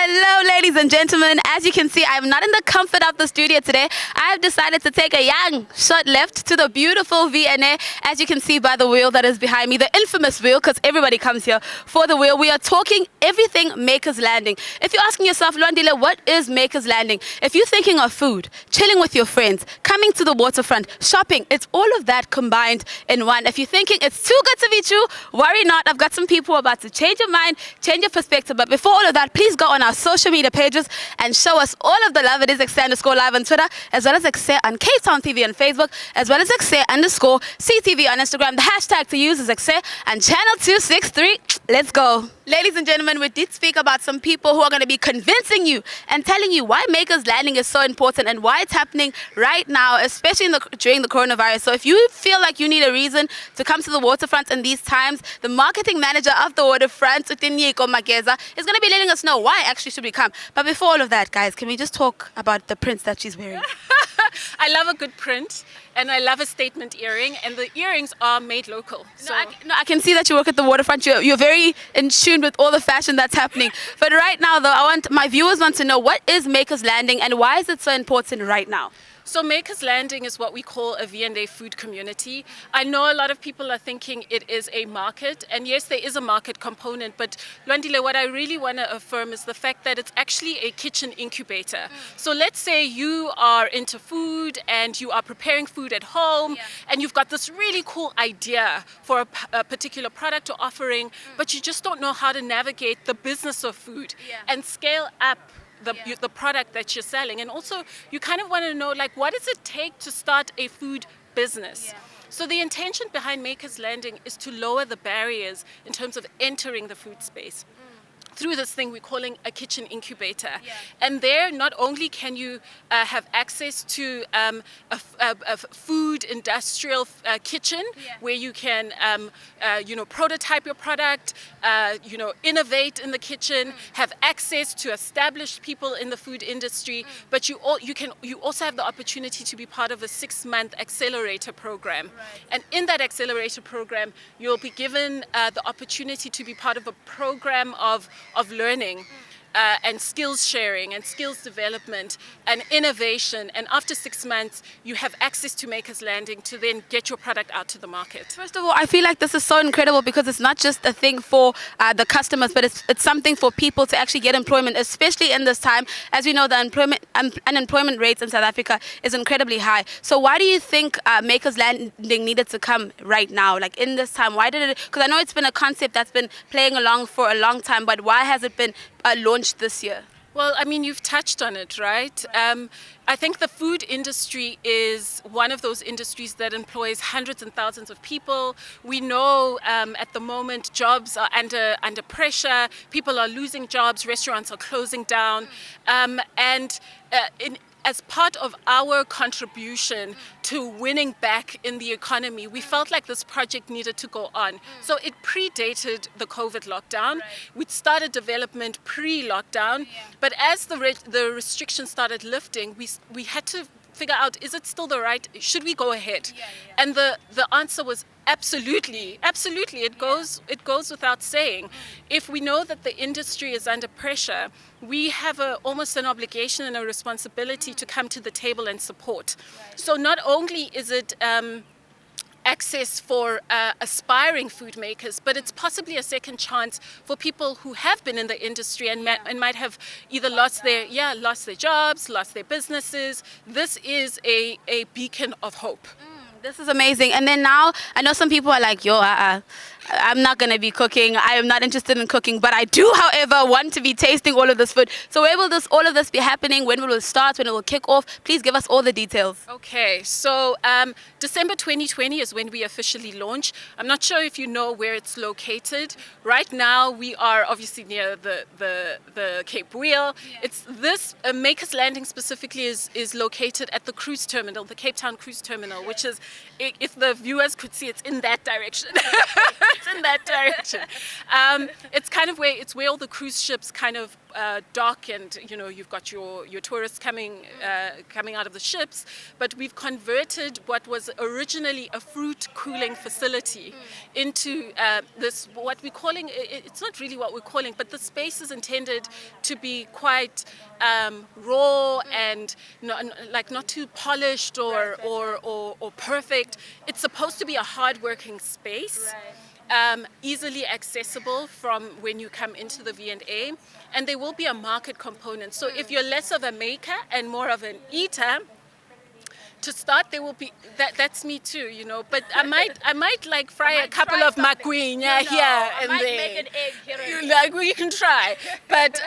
Hello, ladies and gentlemen. As you can see, I'm not in the comfort of the studio today. I have decided to take a young short left to the beautiful V&A. As you can see by the wheel that is behind me, the infamous wheel, because everybody comes here for the wheel. We are talking everything Makers Landing. If you're asking yourself, Luandile, what is Makers Landing? If you're thinking of food, chilling with your friends, coming to the waterfront, shopping, it's all of that combined in one. If you're thinking it's too good to be true, worry not. I've got some people who are about to change your mind, change your perspective. But before all of that, please go on our social media pages and show us all of the love. It is Ekse_live on Twitter, as well as Ekse on Cape Town TV on Facebook, as well as Ekse_CTV on Instagram. The hashtag to use is Ekse and channel 263. Let's go. Ladies and gentlemen, we did speak about some people who are going to be convincing you and telling you why Makers Landing is so important and why it's happening right now, especially during the coronavirus. So if you feel like you need a reason to come to the waterfront in these times, the marketing manager of the waterfront, Utinieko Mageza, is going to be letting us know why actually should we come. But before all of that, guys, can we just talk about the prints that she's wearing? I love a good print, and I love a statement earring, and the earrings are made local. So. I can see that you work at the waterfront. You're very in tune with all the fashion that's happening. But right now, though, my viewers want to know, what is Makers Landing and why is it so important right now? So Makers Landing is what we call a V&A food community. I know a lot of people are thinking it is a market, and yes, there is a market component, but Luandile, what I really want to affirm is the fact that it's actually a kitchen incubator. So let's say you are into food and you are preparing food at home, and you've got this really cool idea for a particular product or offering, but you just don't know how to navigate the business of food and scale up the product that you're selling. And also you kind of want to know, like, what does it take to start a food business? So the intention behind Makers Landing is to lower the barriers in terms of entering the food space through this thing we're calling a kitchen incubator. And there, not only can you have access to a food industrial kitchen where you can prototype your product, innovate in the kitchen, have access to established people in the food industry, but you also have the opportunity to be part of a 6-month accelerator program. And in that accelerator program, you'll be given the opportunity to be part of a program of learning and skills sharing and skills development and innovation. And after 6 months, you have access to Makers Landing to then get your product out to the market. First of all, I feel like this is so incredible because it's not just a thing for the customers, but it's something for people to actually get employment, especially in this time. As we know, the unemployment rates in South Africa is incredibly high. So why do you think Makers Landing needed to come right now, like in this time? Why did it? Because I know it's been a concept that's been playing along for a long time, but why has it been launched this year? Well, I mean, you've touched on it, right? I think the food industry is one of those industries that employs hundreds and thousands of people. We know at the moment jobs are under pressure. People are losing jobs. Restaurants are closing down. As part of our contribution to winning back in the economy, we felt like this project needed to go on. So it predated the COVID lockdown. We'd started development pre-lockdown, but as the restrictions started lifting, we had to figure out, is it still the right, should we go ahead? And the answer was absolutely. It goes without saying. If we know that the industry is under pressure, we have almost an obligation and a responsibility to come to the table and support. So not only is it access for aspiring food makers, but it's possibly a second chance for people who have been in the industry and might have either lost their jobs, lost their businesses. This is a beacon of hope. This is amazing. And then now, I know some people are like, I'm not going to be cooking. I am not interested in cooking. But I do, however, want to be tasting all of this food. So where will all of this be happening? When will it start? When it will kick off? Please give us all the details. Okay. So December 2020 is when we officially launch. I'm not sure if you know where it's located. Right now, we are obviously near the Cape Wheel. It's this Makers Landing specifically is located at the cruise terminal, the Cape Town cruise terminal, which is, if the viewers could see, it's in that direction. it's in that direction. It's kind of where all the cruise ships kind of dock, and you've got your tourists coming out of the ships. But we've converted what was originally a fruit cooling facility into this, what we're calling, it's not really what we're calling, but the space is intended to be quite raw and not too polished or perfect. It's supposed to be a hard-working space. Easily accessible from when you come into the V&A, and there will be a market component. So if you're less of a maker and more of an eater, to start, there will be that's me too, But I might like fry a couple of magwinya here and there. Make an egg here and Like, well, you can try, but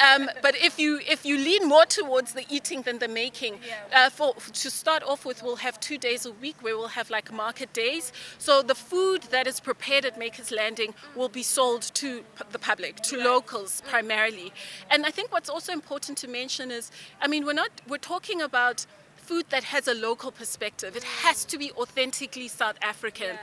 if you lean more towards the eating than the making, to start off with, we'll have 2 days a week where we'll have like market days. So the food that is prepared at Makers Landing will be sold to the public, to locals primarily. And I think what's also important to mention is, we're talking about food that has a local perspective. It has to be authentically South African.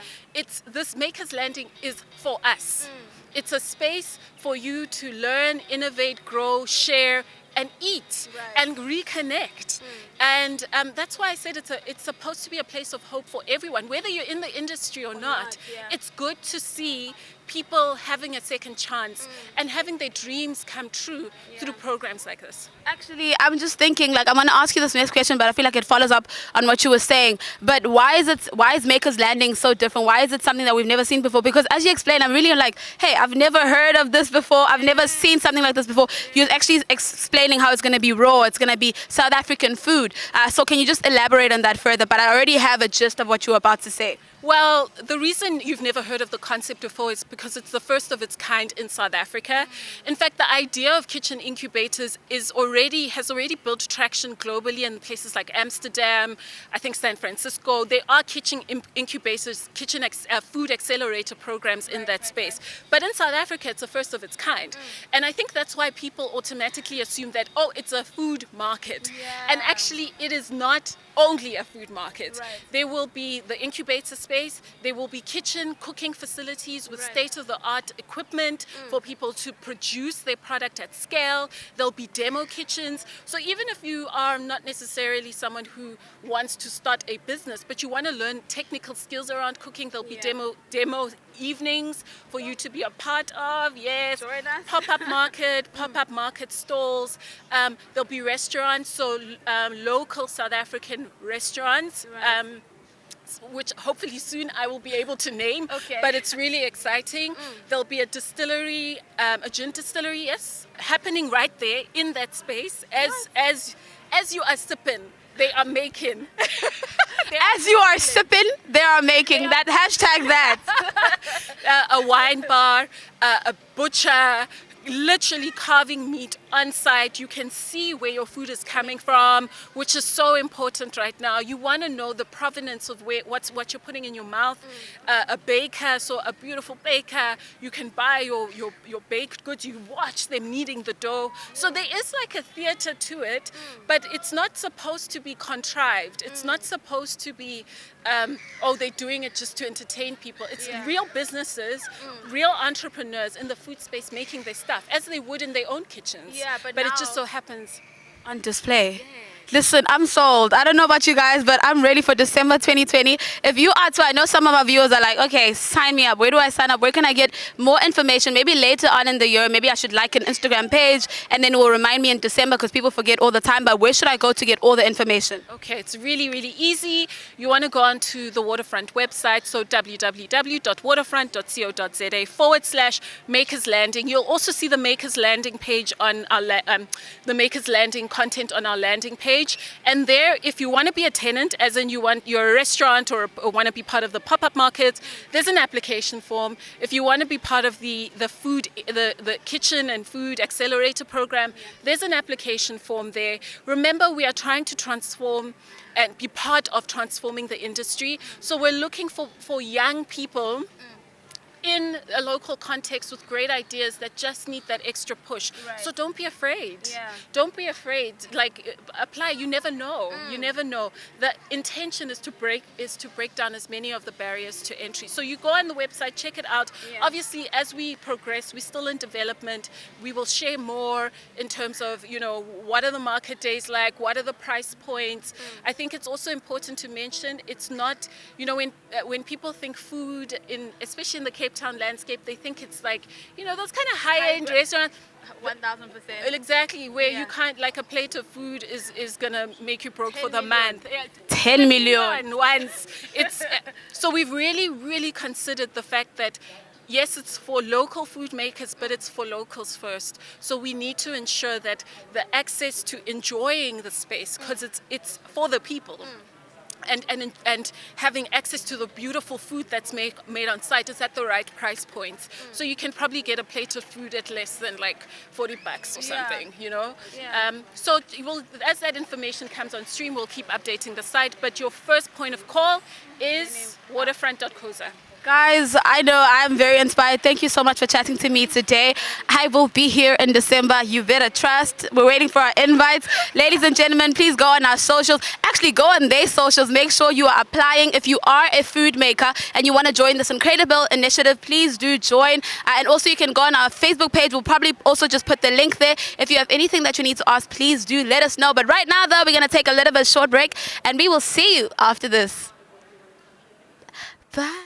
This Makers Landing is for us. It's a space for you to learn, innovate, grow, share, and eat and reconnect. And that's why I said it's supposed to be a place of hope for everyone, whether you're in the industry or not. It's good to see people having a second chance and having their dreams come true through programs like this. Actually, I'm just thinking, I'm going to ask you this next question, but I feel like it follows up on what you were saying. But why is Makers Landing so different? Why is it something that we've never seen before? Because as you explained, I'm really like, hey, I've never heard of this before. I've never seen something like this before. You're actually explaining how it's going to be raw. It's going to be South African food. So can you just elaborate on that further? But I already have a gist of what you were about to say. Well, the reason you've never heard of the concept before is because it's the first of its kind in South Africa. In fact, the idea of kitchen incubators has already built traction globally in places like Amsterdam, I think San Francisco. There are kitchen incubators, food accelerator programs in that space. But in South Africa, it's the first of its kind. And I think that's why people automatically assume that, it's a food market. And actually, it is not only a food market. There will be the incubator space, there will be kitchen cooking facilities with state-of-the-art equipment for people to produce their product at scale. There'll be demo kitchens. So even if you are not necessarily someone who wants to start a business, but you want to learn technical skills around cooking, there'll be demo evenings for you to be a part of. Pop-up market stalls. There'll be restaurants, so local South African restaurants, which hopefully soon I will be able to name. But it's really exciting. There'll be a distillery, a gin distillery, happening right there in that space. As you are sipping, they are making. As you are sipping, they are making. That hashtag that. A wine bar, a butcher, literally carving meat on site. You can see where your food is coming from, which is so important right now. You want to know the provenance of what you're putting in your mouth. A baker, so a beautiful baker, you can buy your baked goods. You watch them kneading the dough. So there is like a theater to it, but it's not supposed to be contrived. It's not supposed to be, they're doing it just to entertain people. It's real businesses, real entrepreneurs in the food space making their stuff as they would in their own kitchens. But it just so happens on display. Listen, I'm sold. I don't know about you guys, but I'm ready for December 2020. If you are too, I know some of our viewers are like, okay, sign me up. Where do I sign up? Where can I get more information? Maybe later on in the year, maybe I should like an Instagram page, and then it will remind me in December because people forget all the time. But where should I go to get all the information? Okay, it's really, really easy. You want to go onto the Waterfront website, so www.waterfront.co.za/Makers Landing. You'll also see the Makers Landing page on our the Makers Landing content on our landing page. And there, if you want to be a tenant, as in you're a restaurant or want to be part of the pop-up market, there's an application form. If you want to be part of the kitchen and food accelerator program, there's an application form there. Remember, we are trying to transform and be part of transforming the industry. So we're looking for young people in a local context with great ideas that just need that extra push. Right. So don't be afraid. Yeah. Don't be afraid. Like apply. You never know. You never know. The intention is to break down as many of the barriers to entry. So you go on the website, check it out. Yeah. Obviously, as we progress, we're still in development. We will share more in terms of, you know, what are the market days like, what are the price points. I think it's also important to mention it's not, you know, when people think food especially in the Cape Town landscape, they think it's like, you know, those kind of high-end restaurants. 1000%. Exactly, where Yeah. you can't, like a plate of food is gonna make you broke for the month. 10 million. Once. So we've really considered the fact that yes, it's for local food makers, but it's for locals first. So we need to ensure that the access to enjoying the space, because it's for the people. And having access to the beautiful food that's made on site is at the right price points. So you can probably get a plate of food at less than like $40 or something, you know? Yeah. So as that information comes on stream, we'll keep updating the site. But your first point of call is waterfront.coza. Guys, I know I'm very inspired. Thank you so much for chatting to me today. I will be here in December. You better trust. We're waiting for our invites. Ladies and gentlemen, please go on our socials. Actually, go on their socials. Make sure you are applying. If you are a food maker and you want to join this incredible initiative, please do join. And also, you can go on our Facebook page. We'll probably also just put the link there. If you have anything that you need to ask, please do let us know. But right now, though, we're going to take a little bit short break, and we will see you after this. Bye.